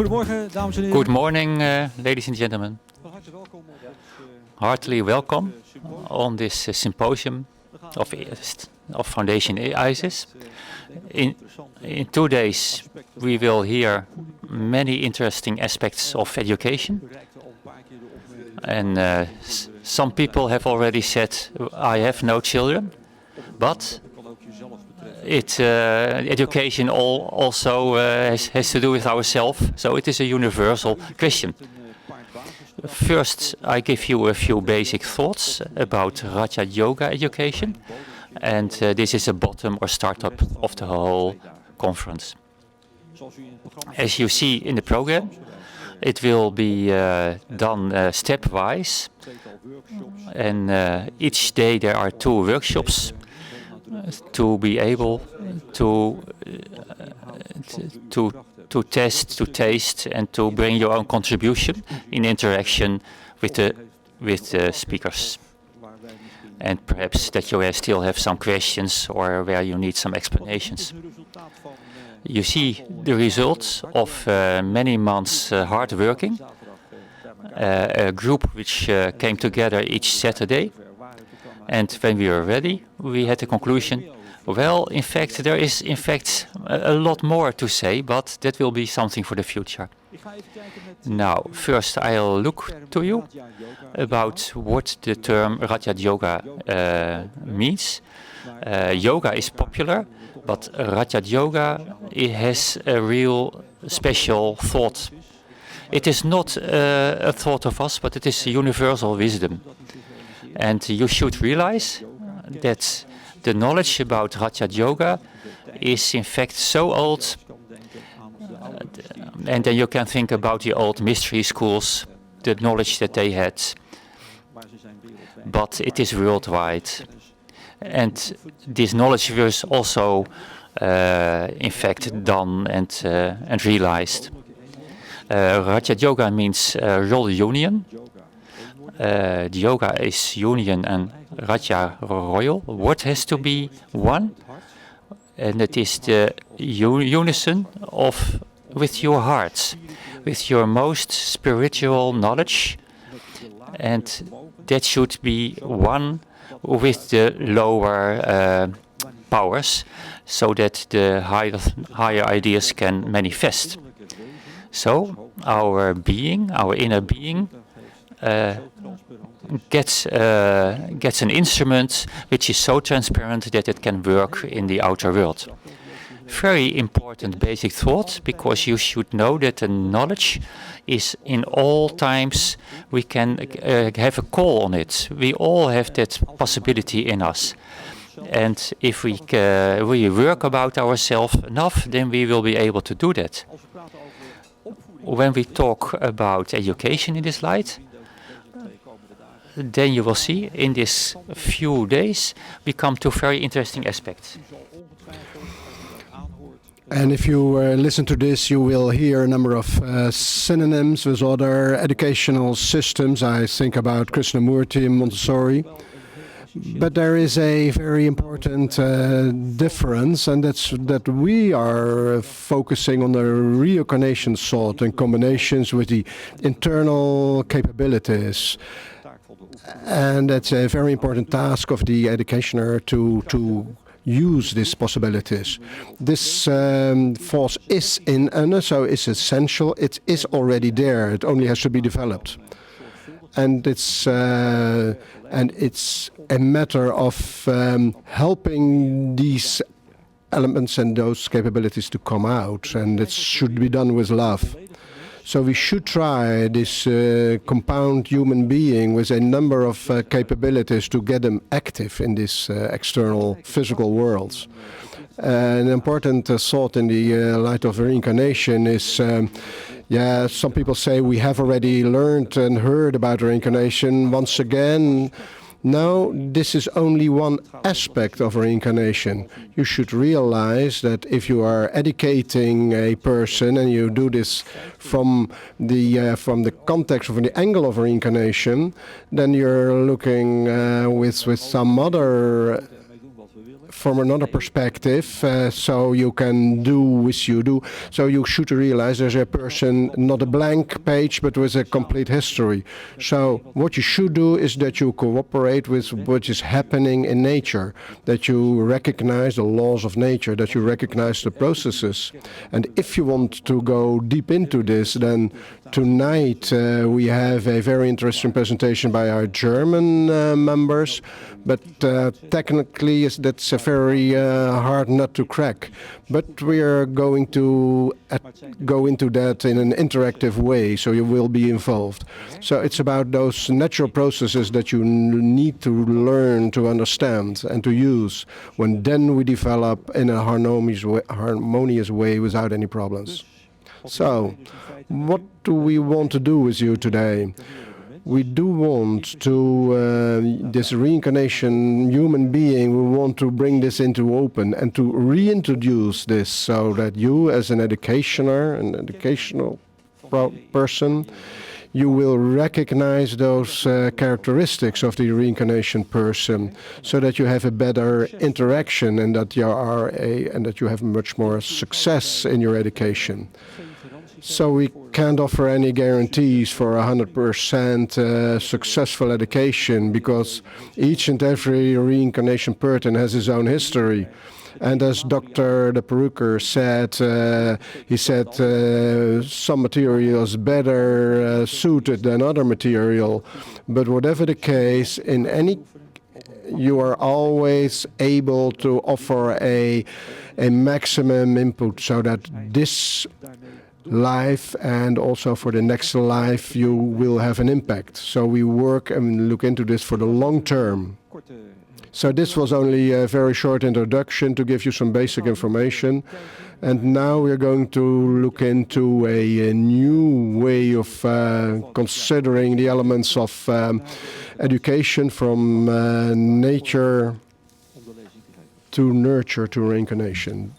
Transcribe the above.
Goedemorgen, dames en heren. Good morning, ladies and gentlemen. Heartily welcome on this symposium of Foundation ISIS. In 2 days we will hear many interesting aspects of education. And some people have already said, I have no children, but education also has to do with ourselves, so it is a universal question. First, I give you a few basic thoughts about Rãja-Yoga education, and this is a bottom or startup of the whole conference. As you see in the program, it will be done stepwise, and each day there are 2 workshops to be able to test, to taste, and to bring your own contribution in interaction with the speakers. And perhaps that you still have some questions or where you need some explanations. You see the results of many months hard working, a group which came together each Saturday. And when we were ready, we had the conclusion, well, in fact, there is a lot more to say, but that will be something for the future. Now, first I'll look to you about what the term Rãja-Yoga means. Yoga is popular, but Rãja-Yoga has a real special thought. It is not a thought of us, but it is a universal wisdom. And you should realize that the knowledge about Rãja-Yoga is in fact so old, and then you can think about the old mystery schools, the knowledge that they had, but it is worldwide. And this knowledge was also in fact done and realized. Rãja-Yoga means role union. The yoga is union and Rãja royal. What has to be one? And it is the unison with your heart, with your most spiritual knowledge, and that should be one with the lower powers, so that the higher ideas can manifest. So our being, our inner being, gets an instrument which is so transparent that it can work in the outer world. Very important basic thought, because you should know that the knowledge is in all times, we can have a call on it. We all have that possibility in us. And if we work about ourselves enough, then we will be able to do that. When we talk about education in this light, then you will see in this few days we come to very interesting aspects. And if you listen to this, you will hear a number of synonyms with other educational systems. I think about Krishnamurti and Montessori. But there is a very important difference, and that's that we are focusing on the reincarnation thought in combinations with the internal capabilities. And that's a very important task of the educationer to use these possibilities. This force is in us, so it's essential. It is already there. It only has to be developed. And it's a matter of helping these elements and those capabilities to come out, and it should be done with love. So we should try this compound human being with a number of capabilities to get them active in this external physical worlds. An important thought in the light of reincarnation is, some people say we have already learned and heard about reincarnation. Once again, no, this is only one aspect of reincarnation. You should realize that if you are educating a person and you do this from the context, from the angle of reincarnation, then you're looking with some other from another perspective, so you can do as you do. So you should realize there's a person, not a blank page, but with a complete history. So what you should do is that you cooperate with what is happening in nature, that you recognize the laws of nature, that you recognize the processes. And if you want to go deep into this, then tonight we have a very interesting presentation by our German members, but technically that's a very hard nut to crack. But we are going to go into that in an interactive way, so you will be involved. So it's about those natural processes that you need to learn to understand and to use, when then we develop in a harmonious way without any problems. So, what do we want to do with you today? We do want to, this reincarnation human being, we want to bring this into open and to reintroduce this so that you as an educational person, you will recognize those characteristics of the reincarnation person, so that you have a better interaction and that you have much more success in your education. So we can't offer any guarantees for 100% successful education, because each and every reincarnation person has his own history. And as Dr. De Perucker said, he said some material is better suited than other material. But whatever the case, you are always able to offer a maximum input, so that this life and also for the next life you will have an impact. So we work and look into this for the long term. So this was only a very short introduction to give you some basic information. And now we're going to look into a new way of considering the elements of education, from nature to nurture to reincarnation.